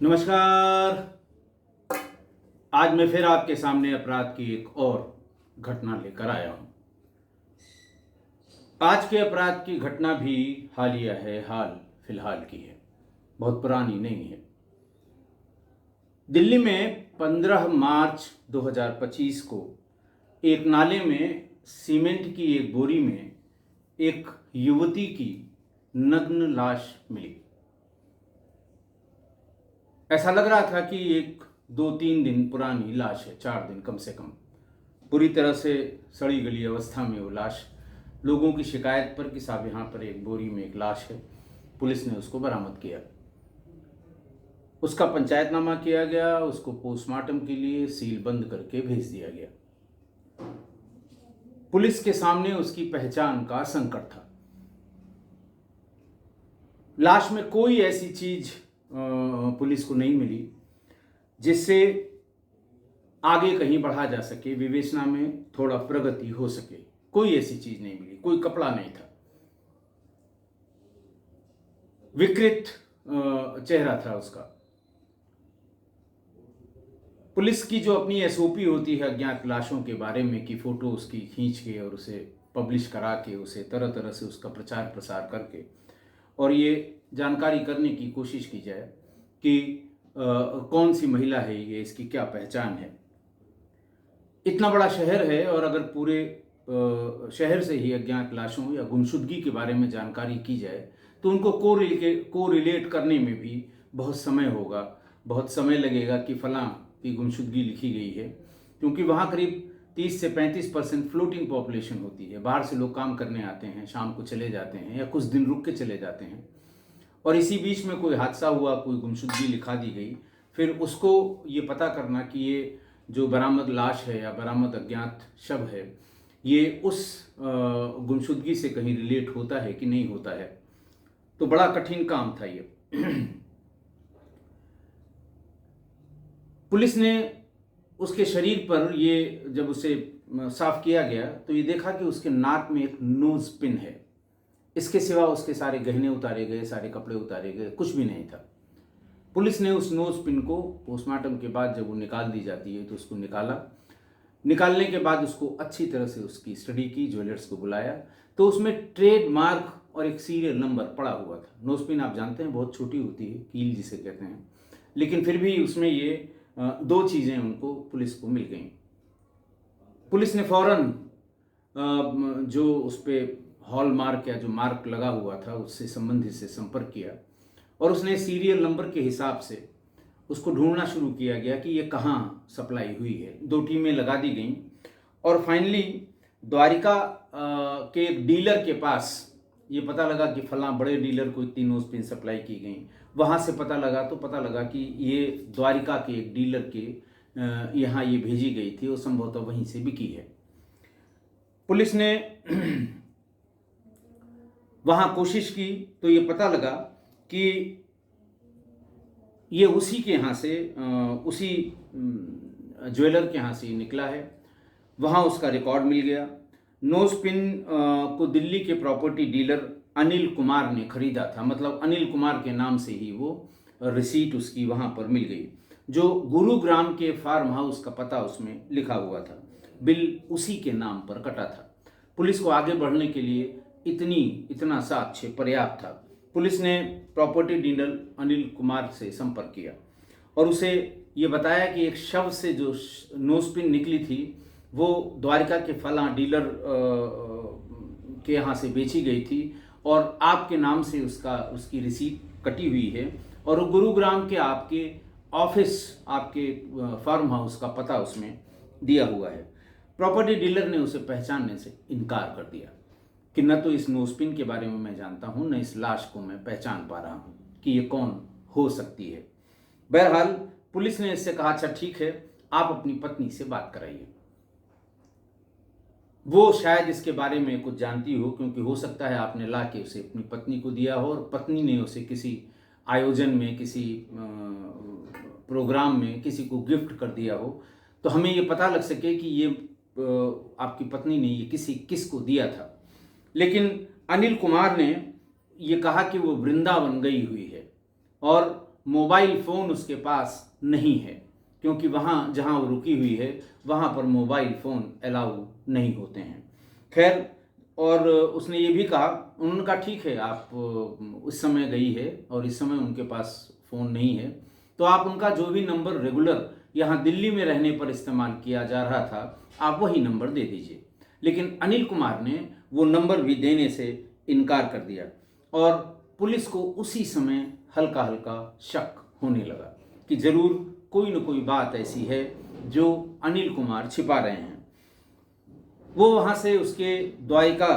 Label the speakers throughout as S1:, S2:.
S1: नमस्कार। आज मैं फिर आपके सामने अपराध की एक और घटना लेकर आया हूं। आज के अपराध की घटना भी हालिया है, हाल फिलहाल की है, बहुत पुरानी नहीं है। दिल्ली में 15 मार्च 2025 को एक नाले में सीमेंट की एक बोरी में एक युवती की नग्न लाश मिली। ऐसा लग रहा था कि एक 2-3 दिन पुरानी लाश है, 4 दिन कम से कम। पूरी तरह से सड़ी गली अवस्था में वो लाश। लोगों की शिकायत पर कि साहब यहाँ पर एक बोरी में एक लाश है, पुलिस ने उसको बरामद किया। उसका पंचायतनामा किया गया, उसको पोस्टमार्टम के लिए सील बंद करके भेज दिया गया। पुलिस के सामने उसकी पहचान का संकट था। लाश में कोई ऐसी चीज पुलिस को नहीं मिली जिससे आगे कहीं बढ़ा जा सके, विवेचना में थोड़ा प्रगति हो सके। कोई ऐसी चीज नहीं मिली, कोई कपड़ा नहीं था, विकृत चेहरा था उसका। पुलिस की जो अपनी एसओपी होती है अज्ञात लाशों के बारे में कि फोटो उसकी खींच के और उसे पब्लिश करा के, उसे तरह तरह से उसका प्रचार प्रसार करके और ये जानकारी करने की कोशिश की जाए कि कौन सी महिला है ये, इसकी क्या पहचान है। इतना बड़ा शहर है और अगर पूरे शहर से ही अज्ञात लाशों या गुमशुदगी के बारे में जानकारी की जाए तो उनको को रिलेट करने में भी बहुत समय होगा, बहुत समय लगेगा कि फलां की गुमशुदगी लिखी गई है, क्योंकि वहाँ करीब 30 से 35% फ्लोटिंग पॉपुलेशन होती है। बाहर से लोग काम करने आते हैं, शाम को चले जाते हैं या कुछ दिन रुक के चले जाते हैं, और इसी बीच में कोई हादसा हुआ, कोई गुमशुदगी लिखा दी गई, फिर उसको ये पता करना कि ये जो बरामद लाश है या बरामद अज्ञात शव है ये उस गुमशुदगी से कहीं रिलेट होता है कि नहीं होता है, तो बड़ा कठिन काम था ये। पुलिस ने उसके शरीर पर ये जब उसे साफ किया गया तो ये देखा कि उसके नाक में एक नोज पिन है। इसके सिवा उसके सारे गहने उतारे गए, सारे कपड़े उतारे गए, कुछ भी नहीं था। पुलिस ने उस नोज पिन को पोस्टमार्टम के बाद जब वो निकाल दी जाती है तो उसको निकाला। निकालने के बाद उसको अच्छी तरह से उसकी स्टडी की, ज्वेलर्स को बुलाया तो उसमें ट्रेडमार्क और एक सीरियल नंबर पड़ा हुआ था। नोज पिन आप जानते हैं बहुत छोटी होती है, कील जिसे कहते हैं, लेकिन फिर भी उसमें ये दो चीज़ें उनको पुलिस को मिल गई। पुलिस ने फौरन जो उस पर हॉल मार्क या जो मार्क लगा हुआ था उससे संबंधित से संपर्क किया और उसने सीरियल नंबर के हिसाब से उसको ढूंढना शुरू किया गया कि ये कहाँ सप्लाई हुई है। 2 टीमें लगा दी गईं और फाइनली द्वारिका के एक डीलर के पास ये पता लगा कि फलां बड़े डीलर को इतनी नोज पिन सप्लाई की गई। वहाँ से पता लगा कि ये द्वारिका के एक डीलर के यहाँ ये भेजी गई थी, वो संभवतः वहीं से बिकी है। पुलिस ने वहाँ कोशिश की तो ये पता लगा कि ये उसी के यहाँ से, उसी ज्वेलर के यहाँ से निकला है। वहाँ उसका रिकॉर्ड मिल गया। नोज पिन को दिल्ली के प्रॉपर्टी डीलर अनिल कुमार ने खरीदा था, मतलब अनिल कुमार के नाम से ही वो रिसीट उसकी वहाँ पर मिल गई। जो गुरुग्राम के फार्म हाउस का पता उसमें लिखा हुआ था, बिल उसी के नाम पर कटा था। पुलिस को आगे बढ़ने के लिए इतना साक्ष्य पर्याप्त था। पुलिस ने प्रॉपर्टी डीलर अनिल कुमार से संपर्क किया और उसे ये बताया कि एक शव से जो नोज पिन निकली थी वो द्वारिका के फलां डीलर के यहाँ से बेची गई थी और आपके नाम से उसकी रिसीट कटी हुई है और वो गुरुग्राम के आपके ऑफिस, आपके फार्म हाउस का पता उसमें दिया हुआ है। प्रॉपर्टी डीलर ने उसे पहचानने से इनकार कर दिया कि न तो इस नोजपिन के बारे में मैं जानता हूं, न इस लाश को मैं पहचान पा रहा हूं कि ये कौन हो सकती है। बहरहाल पुलिस ने इससे कहा, अच्छा ठीक है, आप अपनी पत्नी से बात कराइए। वो शायद इसके बारे में कुछ जानती हो, क्योंकि हो सकता है आपने ला के उसे अपनी पत्नी को दिया हो और पत्नी ने उसे किसी आयोजन में, किसी प्रोग्राम में किसी को गिफ्ट कर दिया हो, तो हमें ये पता लग सके कि ये आपकी पत्नी ने ये किसको दिया था। लेकिन अनिल कुमार ने ये कहा कि वो वृंदावन गई हुई है और मोबाइल फ़ोन उसके पास नहीं है, क्योंकि वहाँ जहाँ वो रुकी हुई है वहाँ पर मोबाइल फ़ोन अलाउ नहीं होते हैं। खैर, और उसने ये भी कहा, उन्होंने कहा ठीक है, आप उस समय गई है और इस समय उनके पास फ़ोन नहीं है, तो आप उनका जो भी नंबर रेगुलर यहाँ दिल्ली में रहने पर इस्तेमाल किया जा रहा था, आप वही नंबर दे दीजिए। लेकिन अनिल कुमार ने वो नंबर भी देने से इनकार कर दिया और पुलिस को उसी समय हल्का हल्का शक होने लगा कि ज़रूर कोई न कोई बात ऐसी है जो अनिल कुमार छिपा रहे हैं। वो वहाँ से उसके द्वारिका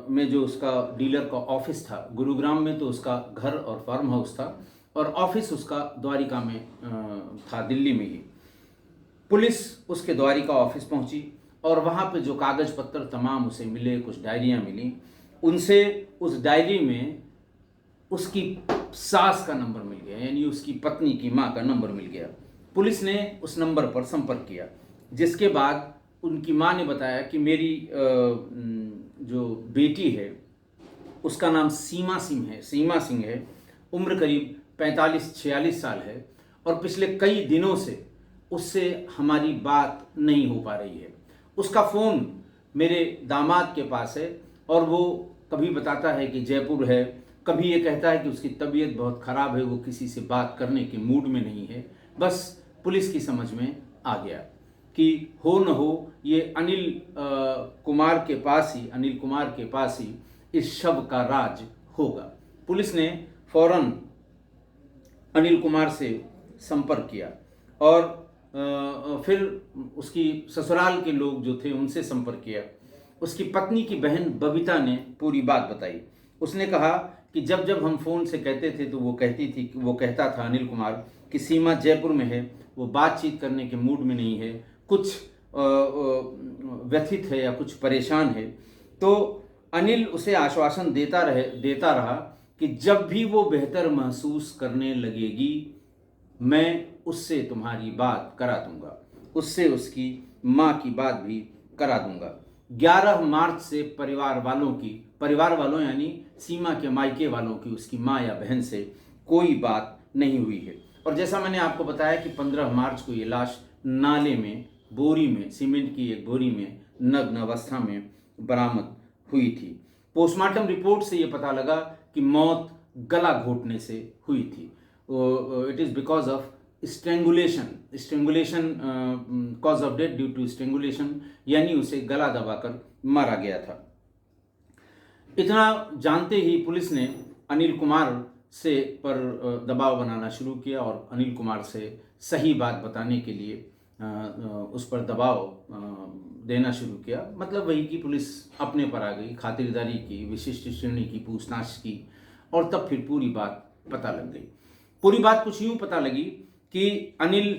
S1: में जो उसका डीलर का ऑफिस था, गुरुग्राम में तो उसका घर और फार्म हाउस था, और ऑफिस उसका द्वारिका में था, दिल्ली में ही। पुलिस उसके द्वारिका ऑफिस पहुंची और वहाँ पे जो कागज़ पत्तर तमाम उसे मिले, कुछ डायरियाँ मिली, उनसे उस डायरी में उसकी सास का नंबर मिल गया, यानी उसकी पत्नी की माँ का नंबर मिल गया। पुलिस ने उस नंबर पर संपर्क किया, जिसके बाद उनकी माँ ने बताया कि मेरी जो बेटी है उसका नाम सीमा सिंह है, उम्र करीब 45-46 साल है, और पिछले कई दिनों से उससे हमारी बात नहीं हो पा रही है। उसका फ़ोन मेरे दामाद के पास है और वो कभी बताता है कि जयपुर है, कभी ये कहता है कि उसकी तबीयत बहुत ख़राब है, वो किसी से बात करने के मूड में नहीं है। बस पुलिस की समझ में आ गया कि हो न हो ये अनिल कुमार के पास ही इस शव का राज होगा। पुलिस ने फौरन अनिल कुमार से संपर्क किया और फिर उसकी ससुराल के लोग जो थे उनसे संपर्क किया। उसकी पत्नी की बहन बबीता ने पूरी बात बताई। उसने कहा कि जब जब हम फ़ोन से कहते थे तो वो कहता था अनिल कुमार कि सीमा जयपुर में है, वो बातचीत करने के मूड में नहीं है, कुछ व्यथित है या कुछ परेशान है। तो अनिल उसे आश्वासन देता रहा कि जब भी वो बेहतर महसूस करने लगेगी मैं उससे तुम्हारी बात करा दूंगा, उससे उसकी माँ की बात भी करा दूंगा। 11 मार्च से परिवार वालों यानी सीमा के मायके वालों की, उसकी माँ या बहन से कोई बात नहीं हुई है। और जैसा मैंने आपको बताया कि 15 मार्च को ये लाश नाले में बोरी में, सीमेंट की एक बोरी में नग्न अवस्था में बरामद हुई थी। पोस्टमार्टम रिपोर्ट से ये पता लगा कि मौत गला घोटने से हुई थी। It is because of strangulation cause of death due to strangulation, यानी उसे गला दबाकर मारा गया था। इतना जानते ही पुलिस ने अनिल कुमार से पर दबाव बनाना शुरू किया और अनिल कुमार से सही बात बताने के लिए उस पर दबाव देना शुरू किया। मतलब वही कि पुलिस अपने पर आ गई, खातिरदारी की, विशिष्ट श्रेणी की पूछताछ की, और तब फिर पूरी बात पता लग गई। पूरी बात कुछ यूँ पता लगी कि अनिल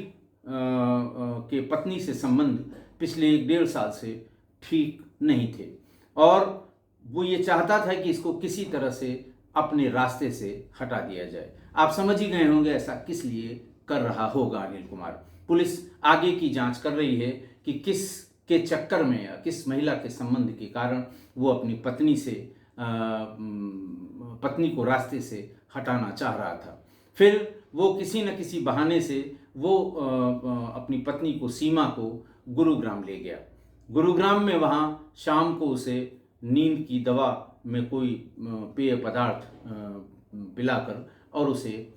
S1: के पत्नी से संबंध पिछले 1-1.5 साल से ठीक नहीं थे और वो ये चाहता था कि इसको किसी तरह से अपने रास्ते से हटा दिया जाए। आप समझ ही गए होंगे ऐसा किस लिए कर रहा होगा अनिल कुमार। पुलिस आगे की जांच कर रही है कि किस के चक्कर में या किस महिला के संबंध के कारण वो अपनी पत्नी को रास्ते से हटाना चाह रहा था। फिर वो किसी न किसी बहाने से वो अपनी पत्नी को, सीमा को, गुरुग्राम ले गया। गुरुग्राम में वहाँ शाम को उसे नींद की दवा में कोई पेय पदार्थ पिलाकर और उसे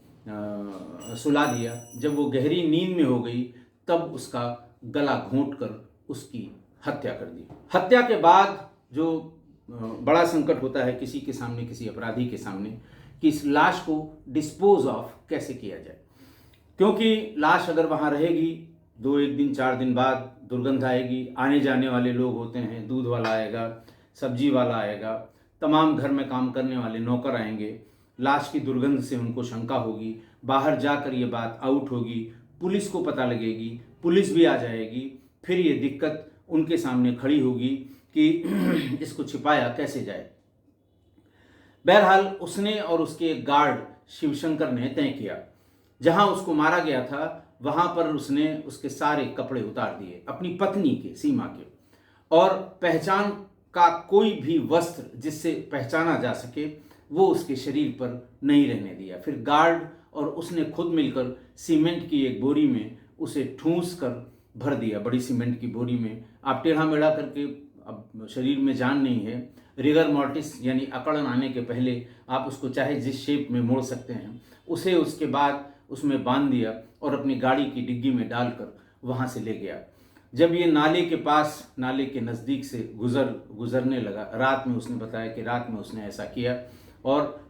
S1: सुला दिया। जब वो गहरी नींद में हो गई तब उसका गला घोंटकर उसकी हत्या कर दी। हत्या के बाद जो बड़ा संकट होता है किसी के सामने, किसी अपराधी के सामने, कि इस लाश को डिस्पोज ऑफ कैसे किया जाए, क्योंकि लाश अगर वहाँ रहेगी 2-1 दिन 4 दिन बाद दुर्गंध आएगी। आने जाने वाले लोग होते हैं, दूध वाला आएगा, सब्जी वाला आएगा, तमाम घर में काम करने वाले नौकर आएंगे, लाश की दुर्गंध से उनको शंका होगी, बाहर जाकर ये बात आउट होगी, पुलिस को पता लगेगी, पुलिस भी आ जाएगी, फिर ये दिक्कत उनके सामने खड़ी होगी कि इसको छिपाया कैसे जाए। बहरहाल उसने और उसके गार्ड शिवशंकर ने तय किया, जहां उसको मारा गया था वहां पर उसने उसके सारे कपड़े उतार दिए, अपनी पत्नी के, सीमा के, और पहचान का कोई भी वस्त्र जिससे पहचाना जा सके वो उसके शरीर पर नहीं रहने दिया। फिर गार्ड और उसने खुद मिलकर सीमेंट की एक बोरी में उसे ठूंस कर भर दिया, बड़ी सीमेंट की बोरी में। आप टेढ़ा मेढ़ा करके, अब शरीर में जान नहीं है, रिगर मॉर्टिस यानी अकड़न आने के पहले आप उसको चाहे जिस शेप में मोड़ सकते हैं, उसे उसके बाद उसमें बांध दिया और अपनी गाड़ी की डिग्गी में डालकर वहाँ से ले गया। जब ये नाले के पास, नाले के नज़दीक से गुजरने लगा, रात में उसने बताया कि रात में उसने ऐसा किया और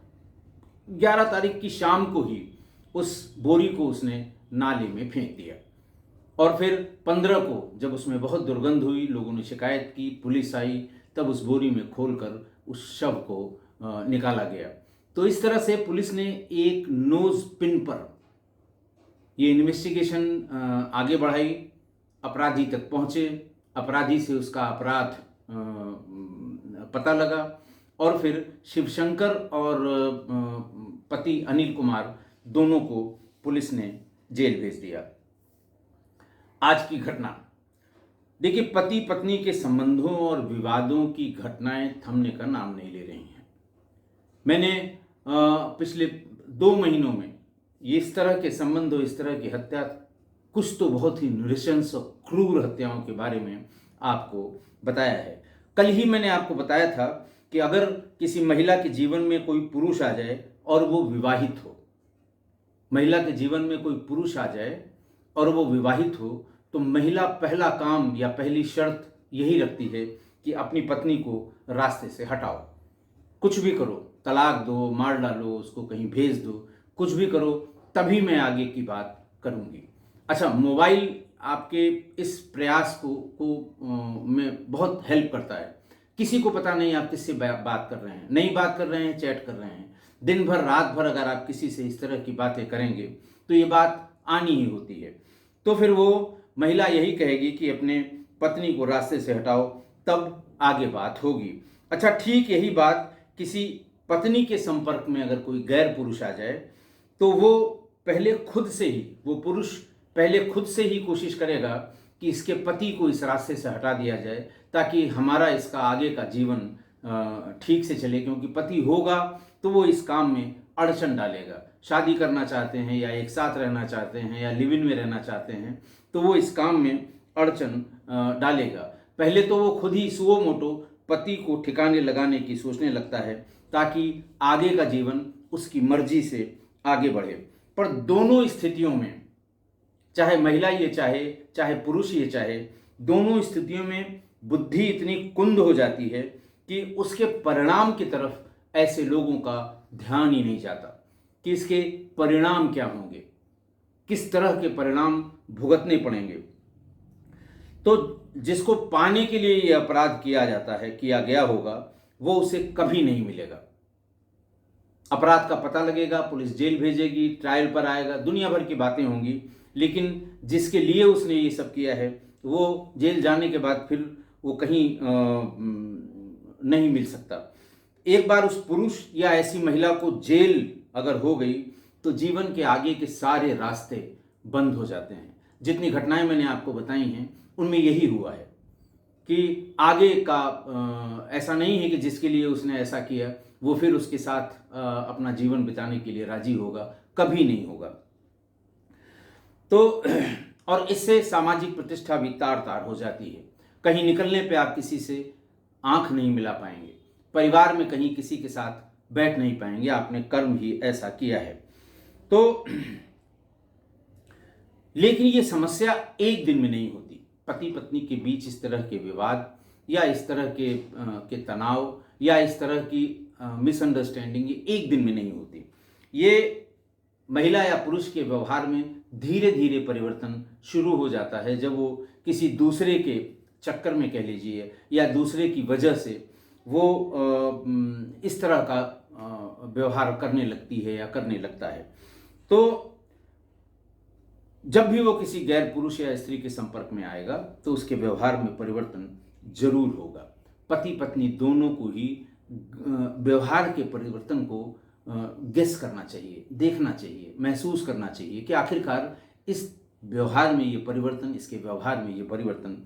S1: 11 तारीख की शाम को ही उस बोरी को उसने नाले में फेंक दिया। और फिर 15 को जब उसमें बहुत दुर्गंध हुई, लोगों ने शिकायत की, पुलिस आई, तब उस बोरी में खोलकर उस शव को निकाला गया। तो इस तरह से पुलिस ने एक नोज पिन पर ये इन्वेस्टिगेशन आगे बढ़ाई, अपराधी तक पहुंचे, अपराधी से उसका अपराध पता लगा और फिर शिवशंकर और पति अनिल कुमार दोनों को पुलिस ने जेल भेज दिया। आज की घटना देखिए, पति पत्नी के संबंधों और विवादों की घटनाएं थमने का नाम नहीं ले रही हैं। मैंने पिछले 2 महीनों में ये इस तरह के संबंध और इस तरह की हत्या, कुछ तो बहुत ही नृशंस और क्रूर हत्याओं के बारे में आपको बताया है। कल ही मैंने आपको बताया था कि अगर किसी महिला के जीवन में कोई पुरुष आ जाए और वो विवाहित हो, महिला के जीवन में कोई पुरुष आ जाए और वो विवाहित हो, तो महिला पहला काम या पहली शर्त यही रखती है कि अपनी पत्नी को रास्ते से हटाओ। कुछ भी करो, तलाक दो, मार डालो, उसको कहीं भेज दो, कुछ भी करो, तभी मैं आगे की बात करूंगी। अच्छा, मोबाइल आपके इस प्रयास को में बहुत हेल्प करता है। किसी को पता नहीं आप किससे बात कर रहे हैं, नहीं बात कर रहे हैं, चैट कर रहे हैं। दिन भर रात भर अगर आप किसी से इस तरह की बातें करेंगे तो ये बात आनी ही होती है। तो फिर वो महिला यही कहेगी कि अपने पत्नी को रास्ते से हटाओ, तब आगे बात होगी। अच्छा, ठीक यही बात किसी पत्नी के संपर्क में अगर कोई गैर पुरुष आ जाए तो वो पहले खुद से ही, वो पुरुष पहले खुद से ही कोशिश करेगा कि इसके पति को इस रास्ते से हटा दिया जाए, ताकि हमारा इसका आगे का जीवन ठीक से चले। क्योंकि पति होगा तो वो इस काम में अड़चन डालेगा। शादी करना चाहते हैं या एक साथ रहना चाहते हैं या लिव इन में रहना चाहते हैं तो वो इस काम में अड़चन डालेगा। पहले तो वो खुद ही सुओ मोटो पति को ठिकाने लगाने की सोचने लगता है, ताकि आगे का जीवन उसकी मर्जी से आगे बढ़े। पर दोनों स्थितियों में, चाहे महिला ये चाहे पुरुष ये चाहे, दोनों स्थितियों में बुद्धि इतनी कुंद हो जाती है कि उसके परिणाम की तरफ ऐसे लोगों का ध्यान ही नहीं जाता कि इसके परिणाम क्या होंगे, किस तरह के परिणाम भुगतने पड़ेंगे। तो जिसको पाने के लिए यह अपराध किया जाता है, किया गया होगा, वो उसे कभी नहीं मिलेगा। अपराध का पता लगेगा, पुलिस जेल भेजेगी, ट्रायल पर आएगा, दुनिया भर की बातें होंगी, लेकिन जिसके लिए उसने ये सब किया है वो जेल जाने के बाद फिर वो कहीं नहीं मिल सकता। एक बार उस पुरुष या ऐसी महिला को जेल अगर हो गई तो जीवन के आगे के सारे रास्ते बंद हो जाते हैं। जितनी घटनाएं मैंने आपको बताई हैं उनमें यही हुआ है कि आगे का ऐसा नहीं है कि जिसके लिए उसने ऐसा किया वो फिर उसके साथ अपना जीवन बिताने के लिए राजी होगा, कभी नहीं होगा। तो और इससे सामाजिक प्रतिष्ठा भी तार तार हो जाती है। कहीं निकलने पे आप किसी से आंख नहीं मिला पाएंगे, परिवार में कहीं किसी के साथ बैठ नहीं पाएंगे, आपने कर्म ही ऐसा किया है। तो लेकिन ये समस्या एक दिन में नहीं होती। पति पत्नी के बीच इस तरह के विवाद या इस तरह के तनाव या इस तरह की मिसअंडरस्टैंडिंग ये एक दिन में नहीं होती। ये महिला या पुरुष के व्यवहार में धीरे धीरे परिवर्तन शुरू हो जाता है जब वो किसी दूसरे के चक्कर में कह लीजिए या दूसरे की वजह से वो इस तरह का व्यवहार करने लगती है या करने लगता है। तो जब भी वो किसी गैर पुरुष या स्त्री के संपर्क में आएगा तो उसके व्यवहार में परिवर्तन जरूर होगा। पति पत्नी दोनों को ही व्यवहार के परिवर्तन को गेस करना चाहिए, देखना चाहिए, महसूस करना चाहिए कि आखिरकार इस व्यवहार में ये परिवर्तन, इसके व्यवहार में ये परिवर्तन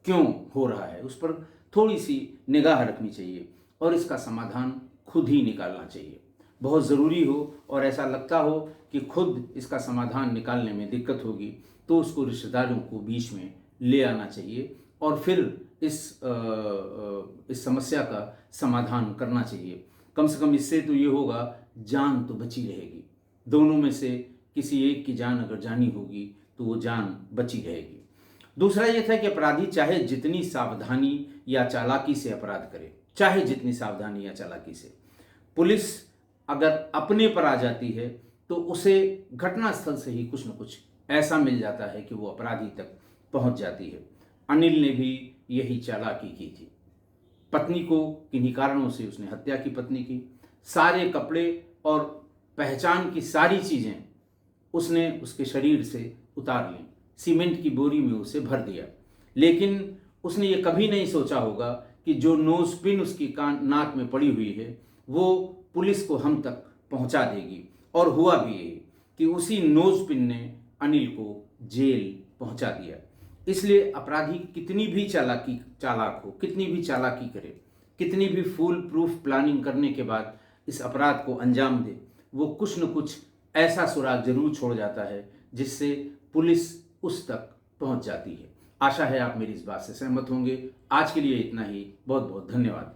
S1: क्यों हो रहा है। उस पर थोड़ी सी निगाह रखनी चाहिए और इसका समाधान खुद ही निकालना चाहिए। बहुत ज़रूरी हो और ऐसा लगता हो कि खुद इसका समाधान निकालने में दिक्कत होगी, तो उसको रिश्तेदारों को बीच में ले आना चाहिए और फिर इस समस्या का समाधान करना चाहिए। कम से कम इससे तो ये होगा, जान तो बची रहेगी। दोनों में से किसी एक की जान अगर जानी होगी तो वो जान बची रहेगी। दूसरा ये था कि अपराधी चाहे जितनी सावधानी या चालाकी से अपराध करे, चाहे जितनी सावधानी या चालाकी से, पुलिस अगर अपने पर आ जाती है तो उसे घटनास्थल से ही कुछ न कुछ ऐसा मिल जाता है कि वो अपराधी तक पहुंच जाती है। अनिल ने भी यही चालाकी की थी। पत्नी को किन्हीं कारणों से उसने हत्या की, पत्नी की। सारे कपड़े और पहचान की सारी चीज़ें उसने उसके शरीर से उतार लीं, सीमेंट की बोरी में उसे भर दिया। लेकिन उसने ये कभी नहीं सोचा होगा कि जो नोज पिन उसकी कान नाक में पड़ी हुई है वो पुलिस को हम तक पहुंचा देगी। और हुआ भी यही कि उसी नोज पिन ने अनिल को जेल पहुंचा दिया। इसलिए अपराधी कितनी भी चालाक हो, कितनी भी चालाकी करे, कितनी भी फूल प्रूफ प्लानिंग करने के बाद इस अपराध को अंजाम दे, वो कुछ न कुछ ऐसा सुराग जरूर छोड़ जाता है जिससे पुलिस उस तक पहुंच जाती है। आशा है आप मेरी इस बात से सहमत होंगे। आज के लिए इतना ही। बहुत बहुत धन्यवाद।